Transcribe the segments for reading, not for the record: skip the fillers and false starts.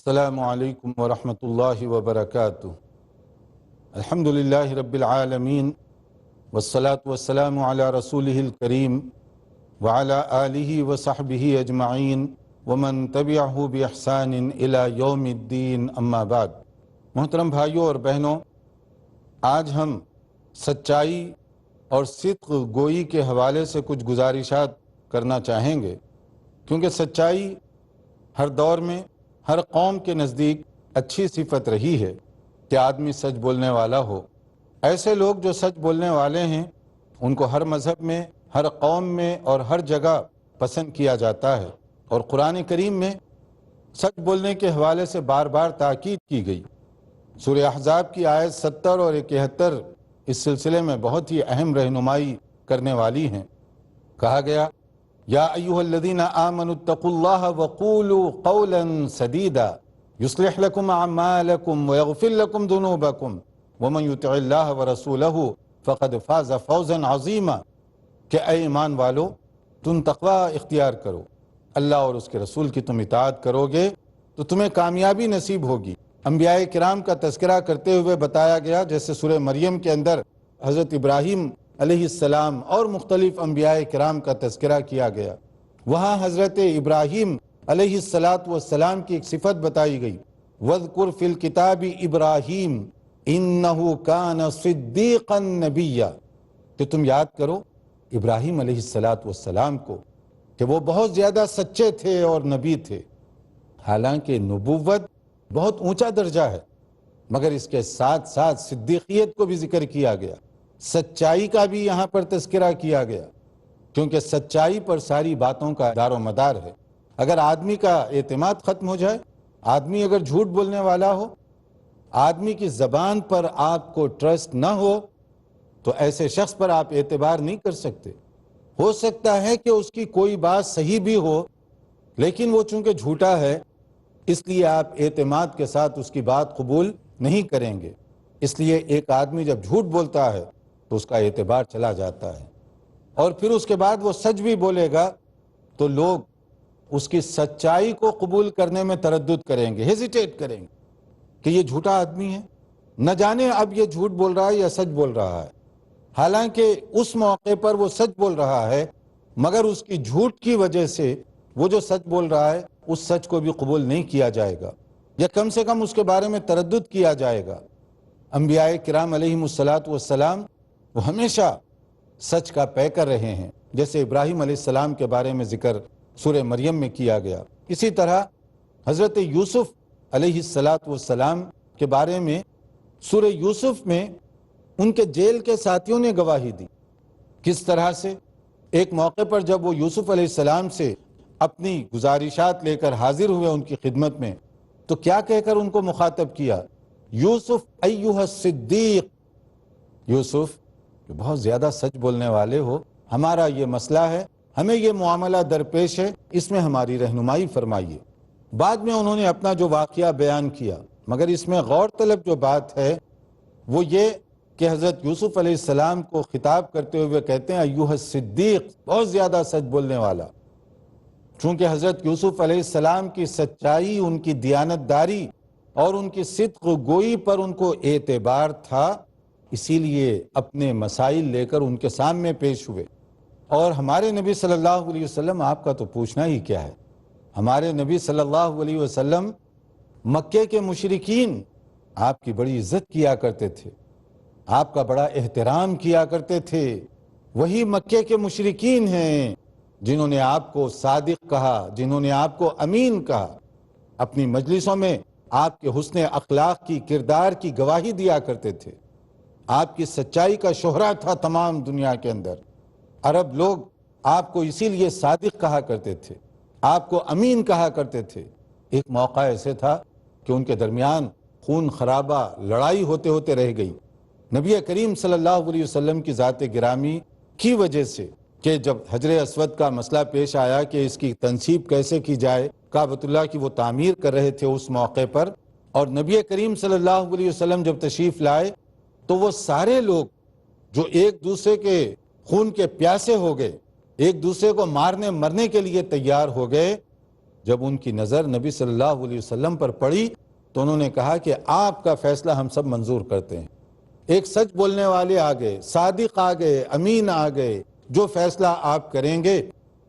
السلام علیکم ورحمۃ اللہ وبرکاتہ۔ الحمدللہ رب العالمین والصلاة والسلام علی رسولہ الکریم وعلی آلہ وصحبہ اجمعین ومن تبعہ بإحسان الی یوم الدین، اما بعد۔ محترم بھائیوں اور بہنوں، آج ہم سچائی اور صدق گوئی کے حوالے سے کچھ گزارشات کرنا چاہیں گے، کیونکہ سچائی ہر دور میں ہر قوم کے نزدیک اچھی صفت رہی ہے کہ آدمی سچ بولنے والا ہو۔ ایسے لوگ جو سچ بولنے والے ہیں ان کو ہر مذہب میں، ہر قوم میں اور ہر جگہ پسند کیا جاتا ہے، اور قرآن کریم میں سچ بولنے کے حوالے سے بار بار تاکید کی گئی۔ سورہ احزاب کی آیت 70 اور 71 اس سلسلے میں بہت ہی اہم رہنمائی کرنے والی ہیں۔ کہا گیا، یا ایھا الذین آمنوا اتقوا اللہ وقولوا قولا سدیدا یصلح لکم اعمالکم ویغفر لکم ذنوبکم ومن یطع اللہ ورسولہ فقد فاز فوزا عظیما، کہ اے ایمان والو، تم تقوی اختیار کرو، اللہ اور اس کے رسول کی تم اطاعت کرو گے تو تمہیں کامیابی نصیب ہوگی۔ انبیاء کرام کا تذکرہ کرتے ہوئے بتایا گیا، جیسے سورہ مریم کے اندر حضرت ابراہیم علیہ السلام اور مختلف انبیاء کرام کا تذکرہ کیا گیا، وہاں حضرت ابراہیم علیہ السلام کی ایک صفت بتائی گئی، وَاذْكُرْ فِي الْكِتَابِ إِبْرَاهِيمَ إِنَّهُ كَانَ صِدِّيقًا نَبِيًّا، کہ تم یاد کرو ابراہیم علیہ السلام کو کہ وہ بہت زیادہ سچے تھے اور نبی تھے۔ حالانکہ نبوت بہت اونچا درجہ ہے، مگر اس کے ساتھ ساتھ صدیقیت کو بھی ذکر کیا گیا، سچائی کا بھی یہاں پر تذکرہ کیا گیا، کیونکہ سچائی پر ساری باتوں کا دار و مدار ہے۔ اگر آدمی کا اعتماد ختم ہو جائے، آدمی اگر جھوٹ بولنے والا ہو، آدمی کی زبان پر آپ کو ٹرسٹ نہ ہو، تو ایسے شخص پر آپ اعتبار نہیں کر سکتے۔ ہو سکتا ہے کہ اس کی کوئی بات صحیح بھی ہو، لیکن وہ چونکہ جھوٹا ہے، اس لیے آپ اعتماد کے ساتھ اس کی بات قبول نہیں کریں گے۔ اس لیے ایک آدمی جب جھوٹ بولتا ہے تو اس کا اعتبار چلا جاتا ہے، اور پھر اس کے بعد وہ سچ بھی بولے گا تو لوگ اس کی سچائی کو قبول کرنے میں تردد کریں گے، ہیزیٹیٹ کریں گے کہ یہ جھوٹا آدمی ہے، نہ جانے اب یہ جھوٹ بول رہا ہے یا سچ بول رہا ہے۔ حالانکہ اس موقع پر وہ سچ بول رہا ہے، مگر اس کی جھوٹ کی وجہ سے وہ جو سچ بول رہا ہے اس سچ کو بھی قبول نہیں کیا جائے گا، یا کم سے کم اس کے بارے میں تردد کیا جائے گا۔ انبیاء کرام علیہم السلام وہ ہمیشہ سچ کا پیکر رہے ہیں، جیسے ابراہیم علیہ السلام کے بارے میں ذکر سورہ مریم میں کیا گیا۔ اسی طرح حضرت یوسف علیہ السلام کے بارے میں سورہ یوسف میں ان کے جیل کے ساتھیوں نے گواہی دی، کس طرح سے ایک موقع پر جب وہ یوسف علیہ السلام سے اپنی گزارشات لے کر حاضر ہوئے ان کی خدمت میں، تو کیا کہہ کر ان کو مخاطب کیا، یوسف ایھا الصدیق، یوسف جو بہت زیادہ سچ بولنے والے ہو، ہمارا یہ مسئلہ ہے، ہمیں یہ معاملہ درپیش ہے، اس میں ہماری رہنمائی فرمائیے۔ بعد میں انہوں نے اپنا جو واقعہ بیان کیا، مگر اس میں غور طلب جو بات ہے وہ یہ کہ حضرت یوسف علیہ السلام کو خطاب کرتے ہوئے کہتے ہیں ایھا الصدیق، بہت زیادہ سچ بولنے والا۔ چونکہ حضرت یوسف علیہ السلام کی سچائی، ان کی دیانتداری اور ان کی صدق گوئی پر ان کو اعتبار تھا، اسی لیے اپنے مسائل لے کر ان کے سامنے پیش ہوئے۔ اور ہمارے نبی صلی اللہ علیہ وسلم، آپ کا تو پوچھنا ہی کیا ہے، ہمارے نبی صلی اللہ علیہ وسلم مکے کے مشرکین آپ کی بڑی عزت کیا کرتے تھے، آپ کا بڑا احترام کیا کرتے تھے۔ وہی مکے کے مشرکین ہیں جنہوں نے آپ کو صادق کہا، جنہوں نے آپ کو امین کہا، اپنی مجلسوں میں آپ کے حسن اخلاق کی، کردار کی گواہی دیا کرتے تھے۔ آپ کی سچائی کا شہرہ تھا تمام دنیا کے اندر۔ عرب لوگ آپ کو اسی لیے صادق کہا کرتے تھے، آپ کو امین کہا کرتے تھے۔ ایک موقع ایسے تھا کہ ان کے درمیان خون خرابہ، لڑائی ہوتے ہوتے رہ گئی۔ نبی کریم صلی اللہ علیہ وسلم کی ذات گرامی کی وجہ سے کہ جب حجر اسود کا مسئلہ پیش آیا کہ اس کی تنصیب کیسے کی جائے، کعبۃ اللہ کی وہ تعمیر کر رہے تھے اس موقع پر، اور نبی کریم صلی اللہ علیہ وسلم جب تشریف لائے تو وہ سارے لوگ جو ایک دوسرے کے خون کے پیاسے ہو گئے، ایک دوسرے کو مارنے مرنے کے لیے تیار ہو گئے، جب ان کی نظر نبی صلی اللہ علیہ وسلم پر پڑی تو انہوں نے کہا کہ آپ کا فیصلہ ہم سب منظور کرتے ہیں۔ ایک سچ بولنے والے آ گئے، صادق آ گئے، امین آ گئے، جو فیصلہ آپ کریں گے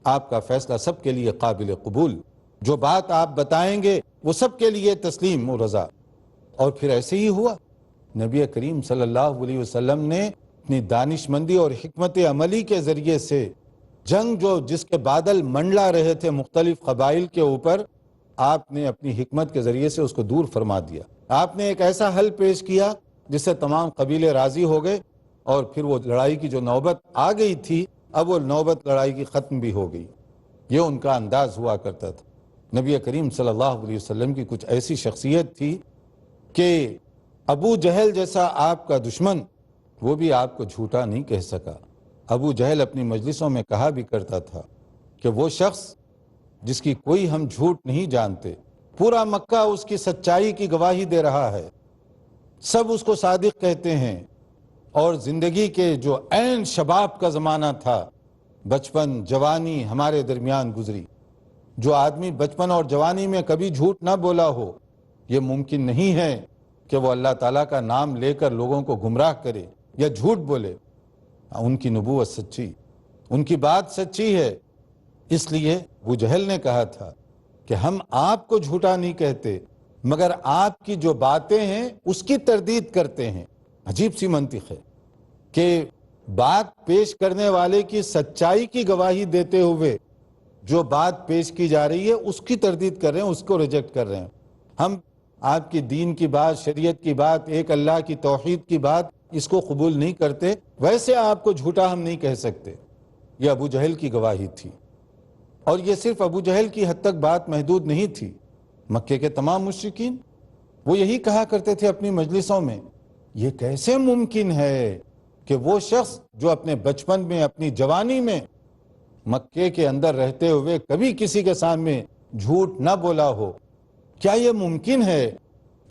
آپ کا فیصلہ سب کے لیے قابل قبول، جو بات آپ بتائیں گے وہ سب کے لیے تسلیم و رضا۔ اور پھر ایسے ہی ہوا۔ نبی کریم صلی اللہ علیہ وسلم نے اپنی دانش مندی اور حکمت عملی کے ذریعے سے جنگ جس کے بادل منڈلا رہے تھے مختلف قبائل کے اوپر، آپ نے اپنی حکمت کے ذریعے سے اس کو دور فرما دیا۔ آپ نے ایک ایسا حل پیش کیا جس سے تمام قبیلے راضی ہو گئے، اور پھر وہ لڑائی کی جو نوبت آ گئی تھی اب وہ نوبت لڑائی کی ختم بھی ہو گئی۔ یہ ان کا انداز ہوا کرتا تھا۔ نبی کریم صلی اللہ علیہ وسلم کی کچھ ایسی شخصیت تھی کہ ابو جہل جیسا آپ کا دشمن وہ بھی آپ کو جھوٹا نہیں کہہ سکا۔ ابو جہل اپنی مجلسوں میں کہا بھی کرتا تھا کہ وہ شخص جس کی کوئی ہم جھوٹ نہیں جانتے، پورا مکہ اس کی سچائی کی گواہی دے رہا ہے، سب اس کو صادق کہتے ہیں۔ اور زندگی کے جو عین شباب کا زمانہ تھا، بچپن جوانی ہمارے درمیان گزری، جو آدمی بچپن اور جوانی میں کبھی جھوٹ نہ بولا ہو، یہ ممکن نہیں ہے کہ وہ اللہ تعالیٰ کا نام لے کر لوگوں کو گمراہ کرے یا جھوٹ بولے۔ ان کی نبوت سچی، ان کی بات سچی ہے، اس لیے ابو جہل نے کہا تھا کہ ہم آپ کو جھوٹا نہیں کہتے مگر آپ کی جو باتیں ہیں اس کی تردید کرتے ہیں۔ عجیب سی منطق ہے کہ بات پیش کرنے والے کی سچائی کی گواہی دیتے ہوئے جو بات پیش کی جا رہی ہے اس کی تردید کر رہے ہیں، اس کو ریجیکٹ کر رہے ہیں۔ ہم آپ کی دین کی بات، شریعت کی بات، ایک اللہ کی توحید کی بات اس کو قبول نہیں کرتے، ویسے آپ کو جھوٹا ہم نہیں کہہ سکتے۔ یہ ابو جہل کی گواہی تھی، اور یہ صرف ابو جہل کی حد تک بات محدود نہیں تھی۔ مکے کے تمام مشرکین وہ یہی کہا کرتے تھے اپنی مجلسوں میں، یہ کیسے ممکن ہے کہ وہ شخص جو اپنے بچپن میں، اپنی جوانی میں مکے کے اندر رہتے ہوئے کبھی کسی کے سامنے جھوٹ نہ بولا ہو، کیا یہ ممکن ہے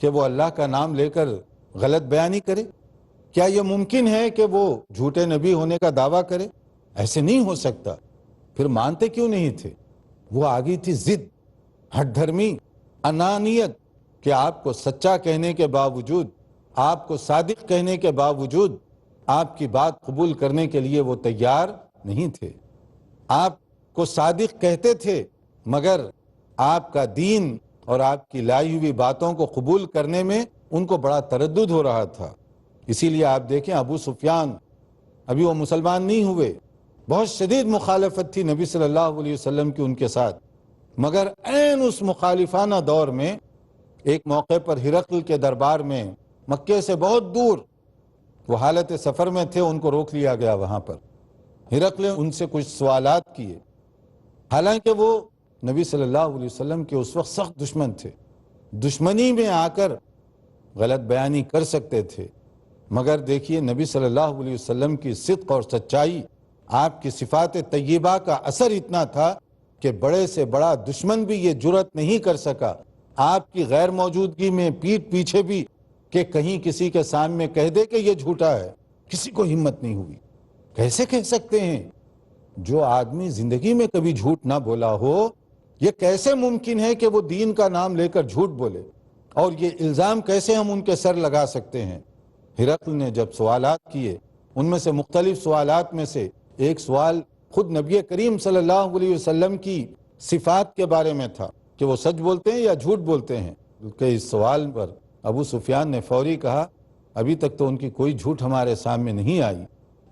کہ وہ اللہ کا نام لے کر غلط بیانی کرے؟ کیا یہ ممکن ہے کہ وہ جھوٹے نبی ہونے کا دعویٰ کرے؟ ایسے نہیں ہو سکتا۔ پھر مانتے کیوں نہیں تھے؟ وہ آگئی تھی ضد، ہٹ دھرمی، انانیت، کہ آپ کو سچا کہنے کے باوجود، آپ کو صادق کہنے کے باوجود آپ کی بات قبول کرنے کے لیے وہ تیار نہیں تھے۔ آپ کو صادق کہتے تھے مگر آپ کا دین اور آپ کی لائی ہوئی باتوں کو قبول کرنے میں ان کو بڑا تردد ہو رہا تھا۔ اسی لیے آپ دیکھیں ابو سفیان ابھی وہ مسلمان نہیں ہوئے، بہت شدید مخالفت تھی نبی صلی اللہ علیہ وسلم کی ان کے ساتھ، مگر عین اس مخالفانہ دور میں ایک موقع پر ہرقل کے دربار میں مکے سے بہت دور وہ حالت سفر میں تھے، ان کو روک لیا گیا۔ وہاں پر ہرقل نے ان سے کچھ سوالات کیے، حالانکہ وہ نبی صلی اللہ علیہ وسلم کے اس وقت سخت دشمن تھے، دشمنی میں آ کر غلط بیانی کر سکتے تھے، مگر دیکھیے نبی صلی اللہ علیہ وسلم کی صدق اور سچائی، آپ کی صفات طیبہ کا اثر اتنا تھا کہ بڑے سے بڑا دشمن بھی یہ جرأت نہیں کر سکا آپ کی غیر موجودگی میں پیٹھ پیچھے بھی کہ کہیں کسی کے سامنے کہہ دے کہ یہ جھوٹا ہے۔ کسی کو ہمت نہیں ہوئی۔ کیسے کہہ سکتے ہیں؟ جو آدمی زندگی میں کبھی جھوٹ نہ بولا ہو، یہ کیسے ممکن ہے کہ وہ دین کا نام لے کر جھوٹ بولے؟ اور یہ الزام کیسے ہم ان کے سر لگا سکتے ہیں؟ ہرقل نے جب سوالات کیے، ان میں سے مختلف سوالات میں سے ایک سوال خود نبی کریم صلی اللہ علیہ وسلم کی صفات کے بارے میں تھا کہ وہ سچ بولتے ہیں یا جھوٹ بولتے ہیں۔ کہ اس سوال پر ابو سفیان نے فوری کہا، ابھی تک تو ان کی کوئی جھوٹ ہمارے سامنے نہیں آئی،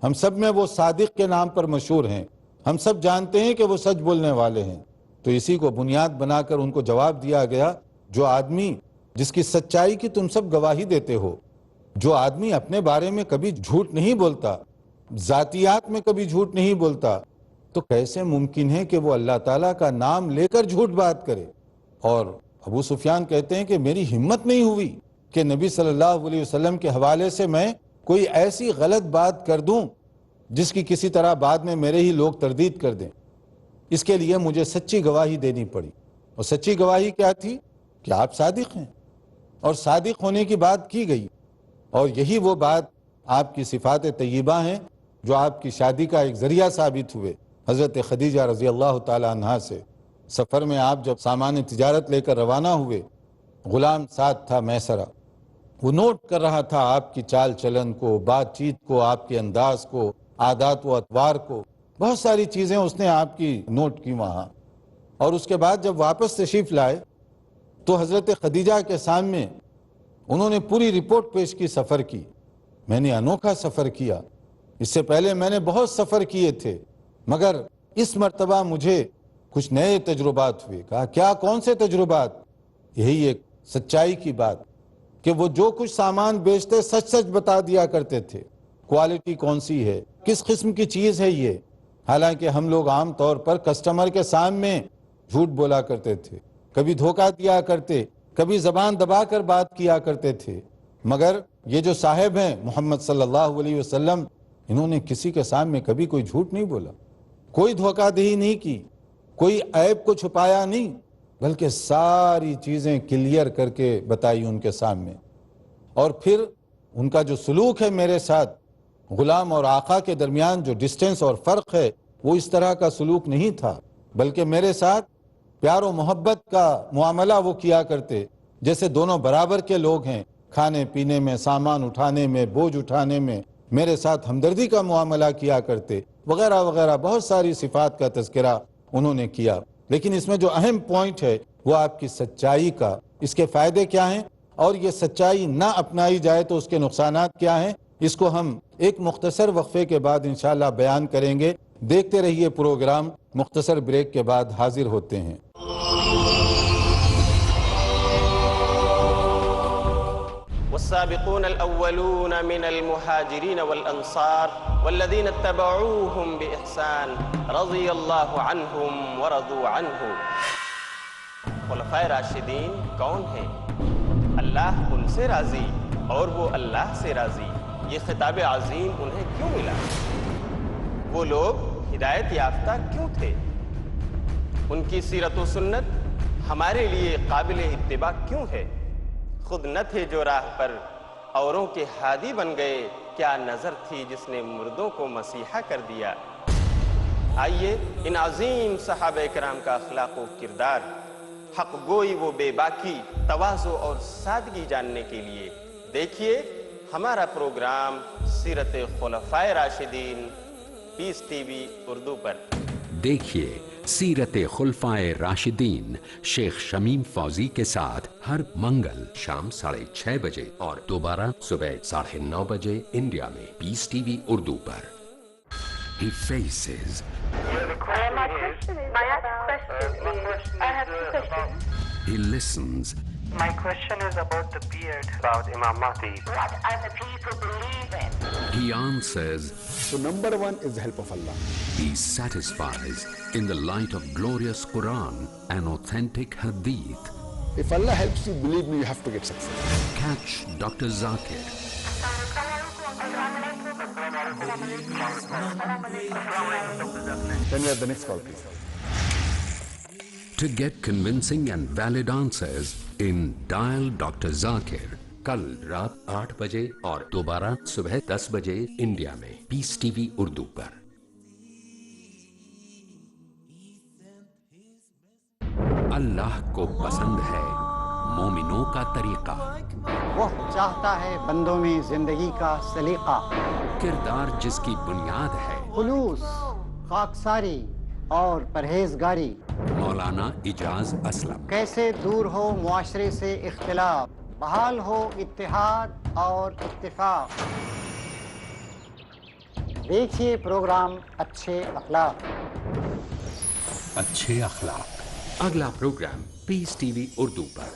ہم سب میں وہ صادق کے نام پر مشہور ہیں، ہم سب جانتے ہیں کہ وہ سچ بولنے والے ہیں۔ تو اسی کو بنیاد بنا کر ان کو جواب دیا گیا، جو آدمی جس کی سچائی کی تم سب گواہی دیتے ہو، جو آدمی اپنے بارے میں کبھی جھوٹ نہیں بولتا، ذاتیات میں کبھی جھوٹ نہیں بولتا، تو کیسے ممکن ہے کہ وہ اللہ تعالیٰ کا نام لے کر جھوٹ بات کرے؟ اور ابو سفیان کہتے ہیں کہ میری ہمت نہیں ہوئی کہ نبی صلی اللہ علیہ وسلم کے حوالے سے میں کوئی ایسی غلط بات کر دوں جس کی کسی طرح بعد میں میرے ہی لوگ تردید کر دیں۔ اس کے لیے مجھے سچی گواہی دینی پڑی، اور سچی گواہی کیا تھی؟ کہ آپ صادق ہیں، اور صادق ہونے کی بات کی گئی، اور یہی وہ بات آپ کی صفات طیبہ ہیں جو آپ کی شادی کا ایک ذریعہ ثابت ہوئے حضرت خدیجہ رضی اللہ تعالی عنہا سے۔ سفر میں آپ جب سامان تجارت لے کر روانہ ہوئے، غلام ساتھ تھا میسرہ، وہ نوٹ کر رہا تھا آپ کی چال چلن کو، بات چیت کو، آپ کے انداز کو، عادات و اطوار کو، بہت ساری چیزیں اس نے آپ کی نوٹ کی وہاں۔ اور اس کے بعد جب واپس تشریف لائے تو حضرت خدیجہ کے سامنے انہوں نے پوری رپورٹ پیش کی سفر کی۔ میں نے انوکھا سفر کیا، اس سے پہلے میں نے بہت سفر کیے تھے، مگر اس مرتبہ مجھے کچھ نئے تجربات ہوئے۔ کہا کیا، کون سے تجربات؟ یہی ایک سچائی کی بات کہ وہ جو کچھ سامان بیچتے سچ سچ بتا دیا کرتے تھے، کوالٹی کون سی ہے، کس قسم کی چیز ہے یہ۔ حالانکہ ہم لوگ عام طور پر کسٹمر کے سامنے جھوٹ بولا کرتے تھے، کبھی دھوکہ دیا کرتے، کبھی زبان دبا کر بات کیا کرتے تھے، مگر یہ جو صاحب ہیں محمد صلی اللہ علیہ وسلم، انہوں نے کسی کے سامنے کبھی کوئی جھوٹ نہیں بولا، کوئی دھوکہ دہی نہیں کی، کوئی عیب کو چھپایا نہیں، بلکہ ساری چیزیں کلیئر کر کے بتائی ان کے سامنے۔ اور پھر ان کا جو سلوک ہے میرے ساتھ، غلام اور آقا کے درمیان جو ڈسٹنس اور فرق ہے، وہ اس طرح کا سلوک نہیں تھا، بلکہ میرے ساتھ پیار و محبت کا معاملہ وہ کیا کرتے، جیسے دونوں برابر کے لوگ ہیں، کھانے پینے میں، سامان اٹھانے میں، بوجھ اٹھانے میں میرے ساتھ ہمدردی کا معاملہ کیا کرتے، وغیرہ وغیرہ بہت ساری صفات کا تذکرہ انہوں نے کیا۔ لیکن اس میں جو اہم پوائنٹ ہے وہ آپ کی سچائی کا، اس کے فائدے کیا ہیں، اور یہ سچائی نہ اپنائی جائے تو اس کے نقصانات کیا ہیں، اس کو ہم ایک مختصر وقفے کے بعد انشاءاللہ بیان کریں گے۔ دیکھتے رہیے پروگرام، مختصر بریک کے بعد حاضر ہوتے ہیں۔ والسابقون الأولون من المهاجرين والأنصار والذين اتبعوهم بإحسان رضي الله عنهم ورضوا عنه۔ خلفائے راشدین کون ہیں؟ اللہ ان سے راضی اور وہ اللہ سے راضی، یہ خطاب عظیم انہیں کیوں ملا؟ وہ لوگ ہدایت یافتہ کیوں تھے؟ ان کی سیرت و سنت ہمارے لیے قابل اتباع کیوں ہے؟ خود نہ تھے جو راہ پر اوروں کے ہادی بن گئے، کیا نظر تھی جس نے مردوں کو مسیحا کر دیا؟ آئیے ان عظیم صحابہ کرام کا اخلاق و کردار، حق گوئی و بے باکی، تواضع اور سادگی جاننے کے لیے دیکھیے ہمارا پروگرام سیرت خلفائے راشدین، پیس ٹی وی اردو پر۔ دیکھیے سیرت خلفائے راشدین شیخ شمیم فوزی کے ساتھ ہر منگل شام 6:30 بجے اور دوبارہ صبح 9:30 بجے انڈیا میں پیس ٹی وی اردو پر۔ He faces. He listens. My question is about the beard, about Imam Mahdi. What are the people believe in? He answers. So number one is the help of Allah. He satisfies in the light of glorious Quran and authentic Hadith. If Allah helps you, believe me, you have to get success. Catch Dr. Zakir. Then we have the next call, please. To get convincing and valid answers in Dial Dr. Zakir. کل رات 8 بجے اور دوبارہ صبح 10 بجے India میں Peace TV وی اردو پر۔ اللہ کو پسند ہے مومنوں کا طریقہ، وہ چاہتا ہے بندوں میں زندگی کا سلیقہ، کردار جس کی بنیاد ہے خلوص، خاکساری اور پرہیزگاری۔ مولانا اجاز اسلم۔ کیسے دور ہو معاشرے سے اختلاف، بحال ہو اتحاد اور اتفاق۔ دیکھیے پروگرام اچھے اخلاق۔ اچھے اخلاق اگلا پروگرام پیس ٹی وی اردو پر۔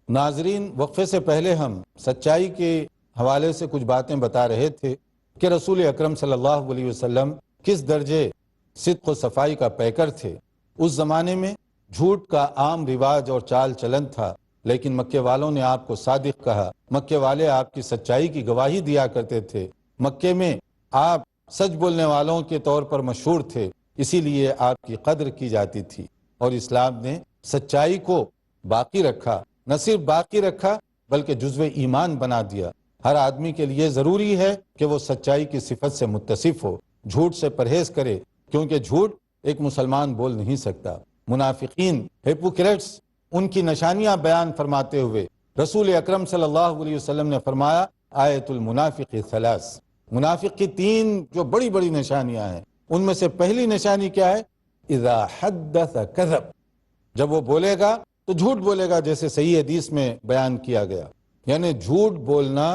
ناظرین، وقفے سے پہلے ہم سچائی کے حوالے سے کچھ باتیں بتا رہے تھے کہ رسول اکرم صلی اللہ علیہ وسلم کس درجے صدق و صفائی کا پیکر تھے۔ اس زمانے میں جھوٹ کا عام رواج اور چال چلن تھا، لیکن مکے والوں نے آپ کو صادق کہا۔ مکے والے آپ کی سچائی کی گواہی دیا کرتے تھے۔ مکے میں آپ سچ بولنے والوں کے طور پر مشہور تھے، اسی لیے آپ کی قدر کی جاتی تھی۔ اور اسلام نے سچائی کو باقی رکھا، نہ صرف باقی رکھا بلکہ جزو ایمان بنا دیا۔ ہر آدمی کے لیے ضروری ہے کہ وہ سچائی کی صفت سے متصف ہو، جھوٹ سے پرہیز کرے، کیونکہ جھوٹ ایک مسلمان بول نہیں سکتا۔ منافقین، ہیپوکریٹس، ان کی نشانیاں بیان فرماتے ہوئے رسول اکرم صلی اللہ علیہ وسلم نے فرمایا آیت المنافق ثلاث، منافق کی 3 جو بڑی بڑی نشانیاں ہیں، ان میں سے پہلی نشانی کیا ہے؟ اذا حدث کذب، جب وہ بولے گا تو جھوٹ بولے گا، جیسے صحیح حدیث میں بیان کیا گیا۔ یعنی جھوٹ بولنا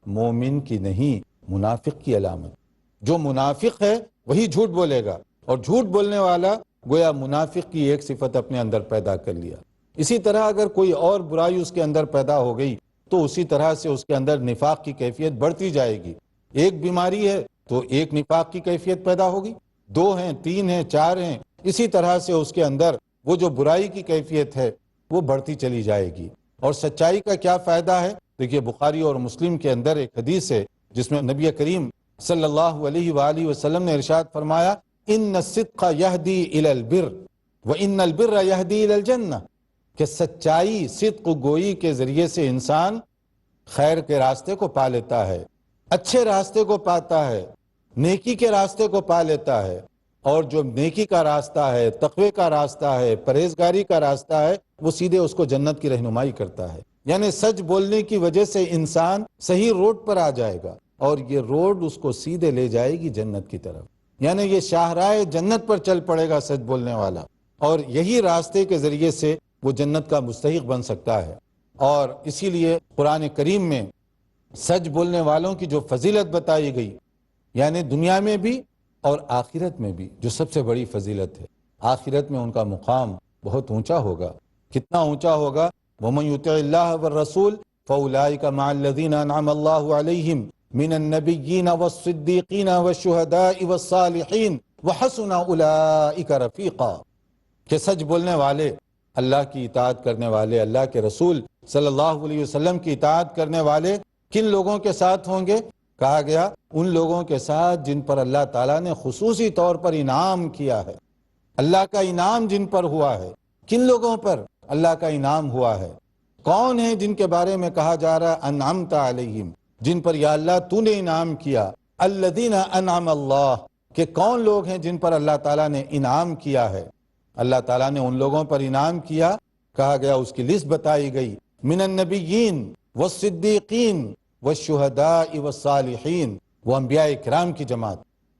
مومن کی نہیں، منافق کی علامت۔ جو منافق ہے وہی جھوٹ بولے گا، اور جھوٹ بولنے والا گویا منافق کی ایک صفت اپنے اندر پیدا کر لیا۔ اسی طرح اگر کوئی اور برائی اس کے اندر پیدا ہو گئی تو اسی طرح سے اس کے اندر نفاق کی کیفیت بڑھتی جائے گی۔ ایک بیماری ہے تو ایک نفاق کی کیفیت پیدا ہوگی، 2 ہیں، 3 ہیں، 4 ہیں، اسی طرح سے اس کے اندر وہ جو برائی کی کیفیت ہے وہ بڑھتی چلی جائے گی۔ اور سچائی کا کیا فائدہ ہے؟ دیکھیے بخاری اور مسلم کے اندر ایک حدیث ہے جس میں نبی کریم صلی اللہ علیہ وآلہ وسلم نے ارشاد فرمایا ان الصدق یہدی الی البر وان البر یہدی الی الجنہ، کہ سچائی، صدق گوئی کے ذریعے سے انسان خیر کے راستے کو پا لیتا ہے، اچھے راستے کو پاتا ہے، نیکی کے راستے کو پا لیتا ہے، اور جو نیکی کا راستہ ہے، تقوی کا راستہ ہے، پرہیزگاری کا راستہ ہے، وہ سیدھے اس کو جنت کی رہنمائی کرتا ہے۔ یعنی سچ بولنے کی وجہ سے انسان صحیح روڈ پر آ جائے گا، اور یہ روڈ اس کو سیدھے لے جائے گی جنت کی طرف۔ یعنی یہ شاہراہ جنت پر چل پڑے گا سچ بولنے والا، اور یہی راستے کے ذریعے سے وہ جنت کا مستحق بن سکتا ہے۔ اور اسی لیے قرآن کریم میں سچ بولنے والوں کی جو فضیلت بتائی گئی، یعنی دنیا میں بھی اور آخرت میں بھی، جو سب سے بڑی فضیلت ہے، آخرت میں ان کا مقام بہت اونچا ہوگا۔ کتنا اونچا ہوگا؟ وَمَن يُطِعِ اللَّهَ وَالرَّسُولَ فَأُولَٰئِكَ مَعَ الَّذِينَ أَنْعَمَ اللَّهُ عَلَيْهِمْ مِنَ النَّبِيِّينَ وَالصِّدِّيقِينَ وَالشُّهَدَاءِ وَالصَّالِحِينَ وَحَسُنَ أُولَٰئِكَ رَفِيقًا، کہ سچ بولنے والے، اللہ کی اطاعت کرنے والے، اللہ کے رسول صلی اللہ علیہ وسلم کی اطاعت کرنے والے کن لوگوں کے ساتھ ہوں گے؟ کہا گیا ان لوگوں کے ساتھ جن پر اللہ تعالیٰ نے خصوصی طور پر انعام کیا ہے، اللہ کا انعام جن پر ہوا ہے۔ کن لوگوں پر اللہ کا انعام ہوا ہے؟ کون ہیں جن کے بارے میں کہا جا رہا ہے انعمت علیہم، جن پر یا اللہ تو نے انعام کیا؟ الذین انعم اللہ، کہ کون لوگ ہیں جن پر اللہ تعالیٰ نے انعام کیا ہے؟ اللہ تعالیٰ نے ان لوگوں پر انعام کیا، کہا گیا اس کی لسٹ بتائی گئی، من النبیین والصدیقین والشہداء والصالحین، وہ انبیاء کرام کی جماعت۔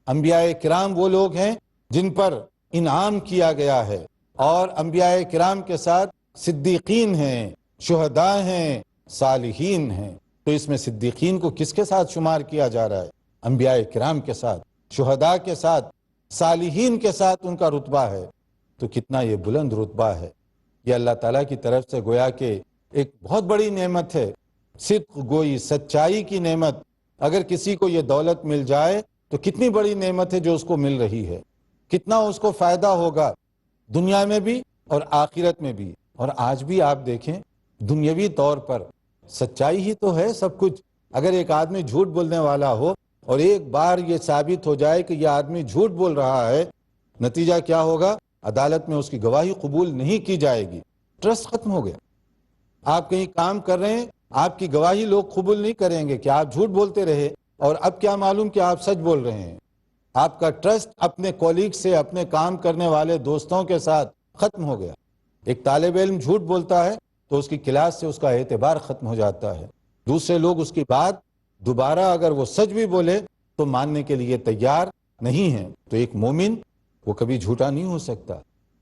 انبیاء کرام وہ لوگ ہیں جن پر انعام کیا گیا ہے، اور انبیاء کرام کے ساتھ صدیقین ہیں، شہداء ہیں، صالحین ہیں۔ تو اس میں صدیقین کو کس کے ساتھ شمار کیا جا رہا ہے؟ انبیاء کرام کے ساتھ، شہداء کے ساتھ، صالحین کے ساتھ ان کا رتبہ ہے۔ تو کتنا یہ بلند رتبہ ہے، یہ اللہ تعالیٰ کی طرف سے گویا کہ ایک بہت بڑی نعمت ہے، صدق گوئی، سچائی کی نعمت۔ اگر کسی کو یہ دولت مل جائے تو کتنی بڑی نعمت ہے جو اس کو مل رہی ہے، کتنا اس کو فائدہ ہوگا دنیا میں بھی اور آخرت میں بھی۔ اور آج بھی آپ دیکھیں دنیاوی طور پر سچائی ہی تو ہے سب کچھ۔ اگر ایک آدمی جھوٹ بولنے والا ہو اور ایک بار یہ ثابت ہو جائے کہ یہ آدمی جھوٹ بول رہا ہے، نتیجہ کیا ہوگا؟ عدالت میں اس کی گواہی قبول نہیں کی جائے گی، ٹرسٹ ختم ہو گیا۔ آپ کہیں کام کر رہے ہیں، آپ کی گواہی لوگ قبول نہیں کریں گے کہ آپ جھوٹ بولتے رہے، اور اب کیا معلوم کہ آپ سچ بول رہے ہیں۔ آپ کا ٹرسٹ اپنے کولیگ سے، اپنے کام کرنے والے دوستوں کے ساتھ ختم ہو گیا۔ ایک طالب علم جھوٹ بولتا ہے تو اس کی کلاس سے اس کا اعتبار ختم ہو جاتا ہے، دوسرے لوگ اس کی بات دوبارہ اگر وہ سچ بھی بولے تو ماننے کے لیے تیار نہیں ہیں۔ تو ایک مومن وہ کبھی جھوٹا نہیں ہو سکتا۔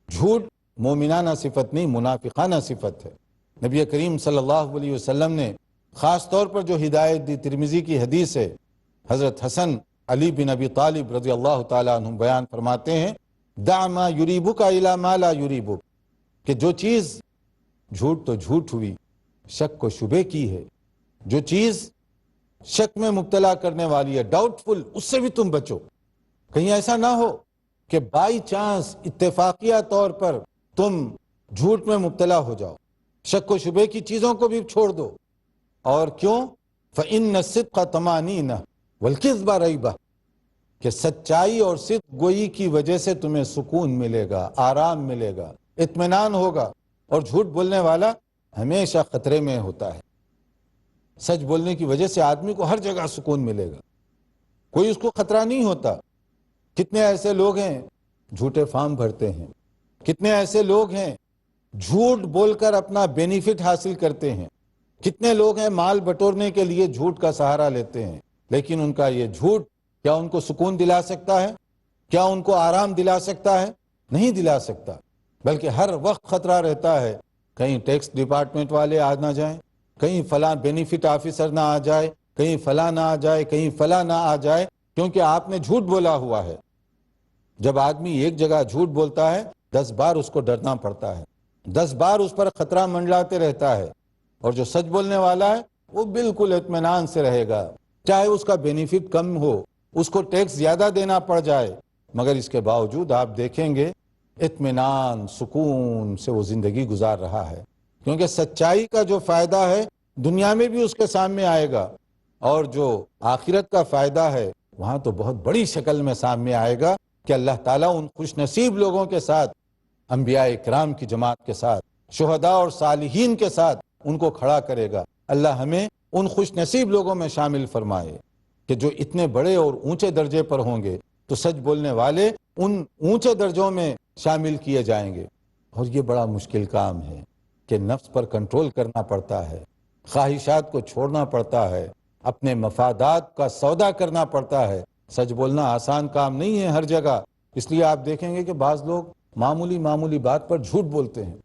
جھوٹ مومنانہ صفت نہیں، منافقانہ صفت ہے۔ نبی کریم صلی اللہ علیہ وسلم نے خاص طور پر جو ہدایت دی، ترمذی کی حدیث ہے، حضرت حسن علی بن ابی طالب رضی اللہ تعالیٰ عنہ بیان فرماتے ہیں دع ما یریبک الی ما لا یریبک، کہ جو چیز جھوٹ تو جھوٹ ہوئی، شک و شبے کی ہے، جو چیز شک میں مبتلا کرنے والی ہے، ڈاؤٹ فل، اس سے بھی تم بچو۔ کہیں ایسا نہ ہو کہ بائی چانس اتفاقیہ طور پر تم جھوٹ میں مبتلا ہو جاؤ، شک و شبے کی چیزوں کو بھی چھوڑ دو۔ اور کیوں؟ فَإِنَّ الصِّدْقَ طَمَانِينَ وَالْكِذْبَ رَيْبَةٌ، کہ سچائی اور صدق گوئی کی وجہ سے تمہیں سکون ملے گا، آرام ملے گا، اطمینان ہوگا، اور جھوٹ بولنے والا ہمیشہ خطرے میں ہوتا ہے۔ سچ بولنے کی وجہ سے آدمی کو ہر جگہ سکون ملے گا، کوئی اس کو خطرہ نہیں ہوتا۔ کتنے ایسے لوگ ہیں جھوٹے فارم بھرتے ہیں، کتنے ایسے لوگ ہیں جھوٹ بول کر اپنا بینیفٹ حاصل کرتے ہیں، کتنے لوگ ہیں مال بٹورنے کے لیے جھوٹ کا سہارا لیتے ہیں، لیکن ان کا یہ جھوٹ کیا ان کو سکون دلا سکتا ہے؟ کیا ان کو آرام دلا سکتا ہے؟ نہیں دلا سکتا، بلکہ ہر وقت خطرہ رہتا ہے کہیں ٹیکس ڈپارٹمنٹ والے آ نہ جائیں، کہیں فلاں بینیفٹ آفیسر نہ آ جائے، کہیں فلاں نہ آ جائے، کہیں فلاں نہ آ جائے، کیونکہ آپ نے جھوٹ بولا ہوا ہے۔ جب آدمی ایک جگہ جھوٹ بولتا ہے 10 بار اس کو ڈرنا پڑتا ہے، 10 بار اس پر خطرہ منڈلاتے رہتا ہے، اور جو سچ بولنے والا ہے وہ بالکل اطمینان سے رہے گا، چاہے اس کا بینیفٹ کم ہو، اس کو ٹیکس زیادہ دینا پڑ جائے، مگر اس کے باوجود آپ دیکھیں گے اطمینان سکون سے وہ زندگی گزار رہا ہے، کیونکہ سچائی کا جو فائدہ ہے دنیا میں بھی اس کے سامنے آئے گا، اور جو آخرت کا فائدہ ہے وہاں تو بہت بڑی شکل میں سامنے آئے گا کہ اللہ تعالیٰ ان خوش نصیب لوگوں کے ساتھ، انبیاء اکرام کی جماعت کے ساتھ، شہداء اور صالحین کے ساتھ ان کو کھڑا کرے گا۔ اللہ ہمیں ان خوش نصیب لوگوں میں شامل فرمائے کہ جو اتنے بڑے اور اونچے درجے پر ہوں گے، تو سچ بولنے والے ان اونچے درجوں میں شامل کیے جائیں گے۔ اور یہ بڑا مشکل کام ہے کہ نفس پر کنٹرول کرنا پڑتا ہے، خواہشات کو چھوڑنا پڑتا ہے، اپنے مفادات کا سودا کرنا پڑتا ہے۔ سچ بولنا آسان کام نہیں ہے ہر جگہ، اس لیے آپ دیکھیں گے کہ بعض لوگ معمولی بات پر جھوٹ بولتے ہیں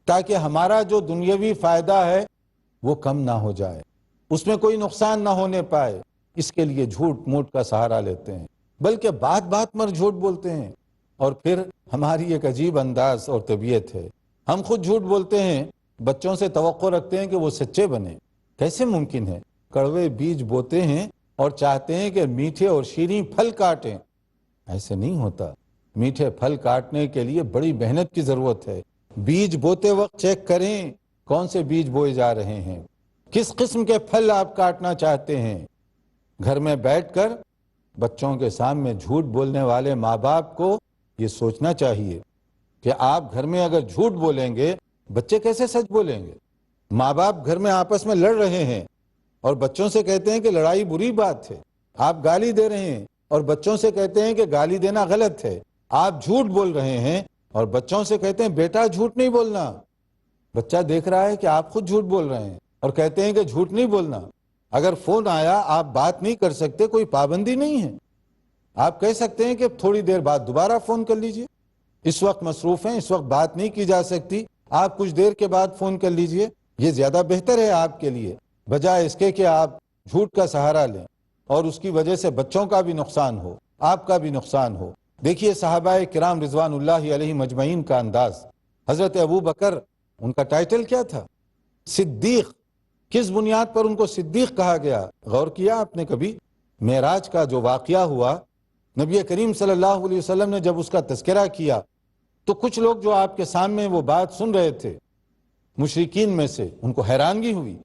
تاکہ ہمارا جو دنیاوی فائدہ ہے وہ کم نہ ہو جائے، اس میں کوئی نقصان نہ ہونے پائے، اس کے لیے جھوٹ موٹ کا سہارا لیتے ہیں، بلکہ بات بات پر جھوٹ بولتے ہیں۔ اور پھر ہماری ایک عجیب انداز اور طبیعت ہے، ہم خود جھوٹ بولتے ہیں، بچوں سے توقع رکھتے ہیں کہ وہ سچے بنیں۔ کیسے ممکن ہے؟ کڑوے بیج بوتے ہیں اور چاہتے ہیں کہ میٹھے اور شیریں پھل کاٹیں۔ ایسے نہیں ہوتا، میٹھے پھل کاٹنے کے لیے بڑی محنت کی ضرورت ہے۔ بیج بوتے وقت چیک کریں کون سے بیج بوئے جا رہے ہیں، کس قسم کے پھل آپ کاٹنا چاہتے ہیں۔ گھر میں بیٹھ کر بچوں کے سامنے جھوٹ بولنے والے ماں باپ کو یہ سوچنا چاہیے کہ آپ گھر میں اگر جھوٹ بولیں گے بچے کیسے سچ بولیں گے؟ ماں باپ گھر میں آپس میں لڑ رہے ہیں اور بچوں سے کہتے ہیں کہ لڑائی بری بات ہے، آپ گالی دے رہے ہیں اور بچوں سے کہتے ہیں کہ گالی دینا غلط ہے، آپ جھوٹ بول رہے ہیں اور بچوں سے کہتے ہیں بیٹا جھوٹ نہیں بولنا۔ بچہ دیکھ رہا ہے کہ آپ خود جھوٹ بول رہے ہیں اور کہتے ہیں کہ جھوٹ نہیں بولنا۔ اگر فون آیا آپ بات نہیں کر سکتے، کوئی پابندی نہیں ہے، آپ کہہ سکتے ہیں کہ تھوڑی دیر بعد دوبارہ فون کر لیجئے، اس وقت مصروف ہیں، اس وقت بات نہیں کی جا سکتی، آپ کچھ دیر کے بعد فون کر لیجئے، یہ زیادہ بہتر ہے آپ کے لیے، بجائے اس کے کہ آپ جھوٹ کا سہارا لیں اور اس کی وجہ سے بچوں کا بھی نقصان ہو، آپ کا بھی نقصان ہو۔ دیکھیے صحابہ کرام رضوان اللہ علیہ مجمعین کا انداز۔ حضرت ابو بکر، ان کا ٹائٹل کیا تھا؟ صدیق۔ کس بنیاد پر ان کو صدیق کہا گیا؟ غور کیا آپ نے کبھی؟ معراج کا جو واقعہ ہوا، نبی کریم صلی اللہ علیہ وسلم نے جب اس کا تذکرہ کیا تو کچھ لوگ جو آپ کے سامنے وہ بات سن رہے تھے مشرکین میں سے، ان کو حیرانگی ہوئی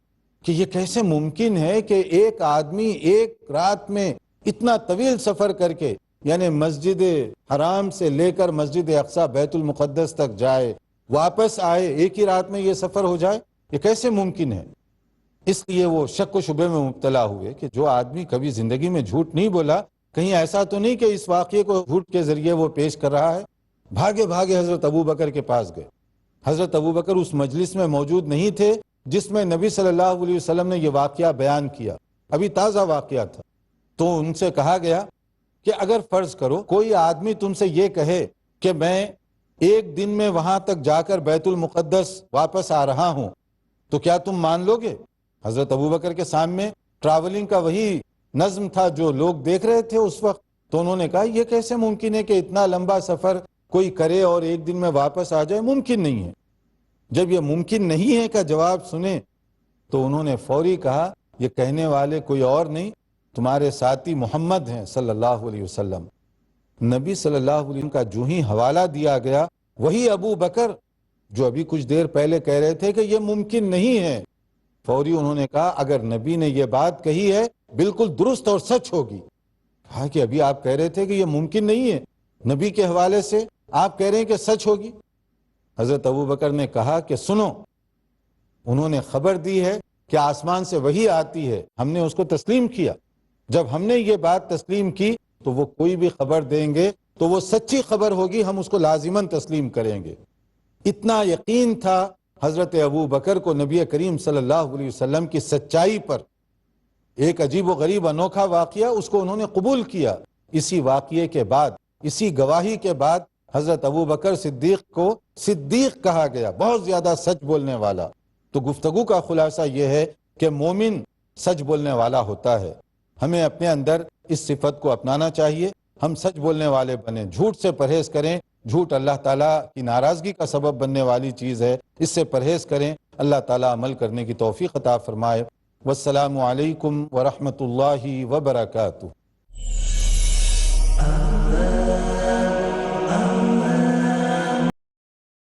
کہ یہ کیسے ممکن ہے کہ ایک آدمی ایک رات میں اتنا طویل سفر کر کے، یعنی مسجد حرام سے لے کر مسجد اقصی بیت المقدس تک جائے، واپس آئے، ایک ہی رات میں یہ سفر ہو جائے، یہ کیسے ممکن ہے؟ اس لیے وہ شک و شبے میں مبتلا ہوئے کہ جو آدمی کبھی زندگی میں جھوٹ نہیں بولا، کہیں ایسا تو نہیں کہ اس واقعے کو جھوٹ کے ذریعے وہ پیش کر رہا ہے۔ بھاگے بھاگے حضرت ابو بکر کے پاس گئے۔ حضرت ابو بکر اس مجلس میں موجود نہیں تھے جس میں نبی صلی اللہ علیہ وسلم نے یہ واقعہ بیان کیا، ابھی تازہ واقعہ تھا۔ تو ان سے کہا گیا کہ اگر فرض کرو کوئی آدمی تم سے یہ کہے کہ میں ایک دن میں وہاں تک جا کر بیت المقدس واپس آ رہا ہوں، تو کیا تم مان لو گے؟ حضرت ابو بکر کے سامنے ٹریولنگ کا وہی نظم تھا جو لوگ دیکھ رہے تھے اس وقت، تو انہوں نے کہا یہ کیسے ممکن ہے کہ اتنا لمبا سفر کوئی کرے اور ایک دن میں واپس آ جائے؟ ممکن نہیں ہے۔ جب یہ ممکن نہیں ہے کا جواب سنے تو انہوں نے فوری کہا یہ کہنے والے کوئی اور نہیں، تمہارے ساتھی محمد ہیں صلی اللہ علیہ وسلم۔ نبی صلی اللہ علیہ وسلم کا جو ہی حوالہ دیا گیا، وہی ابو بکر جو ابھی کچھ دیر پہلے کہہ رہے تھے کہ یہ ممکن نہیں ہے، فوری انہوں نے کہا اگر نبی نے یہ بات کہی ہے بالکل درست اور سچ ہوگی۔ کہا کہ ابھی آپ کہہ رہے تھے کہ یہ ممکن نہیں ہے، نبی کے حوالے سے آپ کہہ رہے ہیں کہ سچ ہوگی۔ حضرت ابو بکر نے کہا کہ سنو، انہوں نے خبر دی ہے کہ آسمان سے وحی آتی ہے، ہم نے اس کو تسلیم کیا۔ جب ہم نے یہ بات تسلیم کی تو وہ کوئی بھی خبر دیں گے تو وہ سچی خبر ہوگی، ہم اس کو لازماً تسلیم کریں گے۔ اتنا یقین تھا حضرت ابو بکر کو نبی کریم صلی اللہ علیہ وسلم کی سچائی پر۔ ایک عجیب و غریب انوکھا واقعہ، اس کو انہوں نے قبول کیا۔ اسی واقعے کے بعد، اسی گواہی کے بعد حضرت ابو بکر صدیق کو صدیق کہا گیا، بہت زیادہ سچ بولنے والا۔ تو گفتگو کا خلاصہ یہ ہے کہ مومن سچ بولنے والا ہوتا ہے۔ ہمیں اپنے اندر اس صفت کو اپنانا چاہیے، ہم سچ بولنے والے بنیں، جھوٹ سے پرہیز کریں۔ جھوٹ اللہ تعالیٰ کی ناراضگی کا سبب بننے والی چیز ہے، اس سے پرہیز کریں۔ اللہ تعالیٰ عمل کرنے کی توفیق عطا فرمائے۔ والسلام علیکم ورحمۃ اللہ وبرکاتہ۔